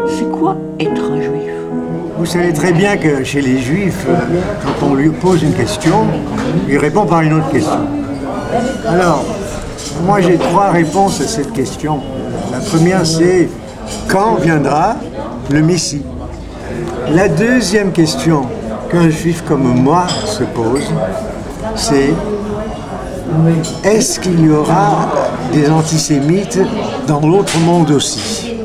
C'est quoi être un juif? Vous savez très bien que chez les juifs, quand on lui pose une question, il répond par une autre question. Alors, moi j'ai trois réponses à cette question. La première c'est quand viendra le Messie? La deuxième question qu'un juif comme moi se pose, c'est est-ce qu'il y aura des antisémites dans l'autre monde aussi?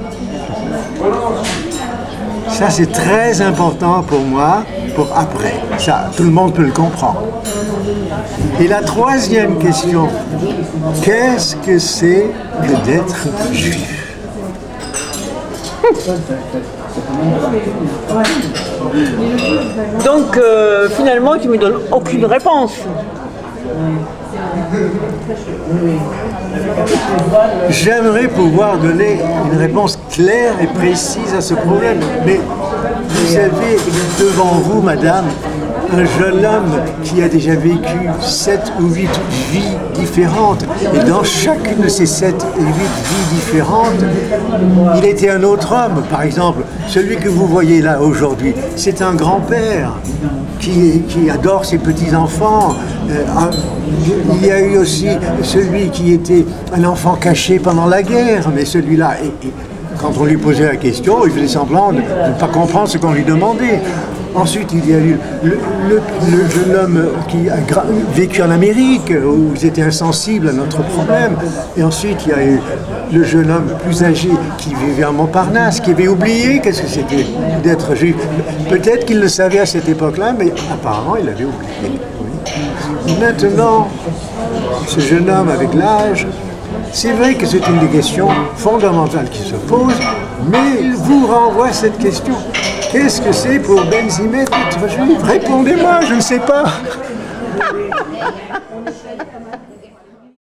Ça, c'est très important pour moi, pour après. Ça, tout le monde peut le comprendre. Et la troisième question, qu'est-ce que c'est que d'être juif? Donc, finalement, tu ne me donnes aucune réponse. J'aimerais pouvoir donner une réponse claire et précise à ce problème, mais vous avez devant vous, madame, un jeune homme qui a déjà vécu 7 ou 8 vies différentes. Et dans chacune de ces 7 et 8 vies différentes, il était un autre homme. Par exemple, celui que vous voyez là aujourd'hui, c'est un grand-père qui adore ses petits-enfants. Il y a eu aussi celui qui était un enfant caché pendant la guerre, mais celui-là, quand on lui posait la question, il faisait semblant de ne pas comprendre ce qu'on lui demandait. Ensuite, il y a eu le jeune homme qui a vécu en Amérique, où ils étaient insensibles à notre problème. Et ensuite, il y a eu le jeune homme plus âgé qui vivait à Montparnasse, qui avait oublié qu'est-ce que c'était d'être juif. Peut-être qu'il le savait à cette époque-là, mais apparemment, il l'avait oublié. Oui. Maintenant, ce jeune homme avec l'âge, c'est vrai que c'est une des questions fondamentales qui se posent, mais il vous renvoie cette question. Qu'est-ce que c'est pour Ben Zimet être juif? Répondez-moi, je ne sais pas.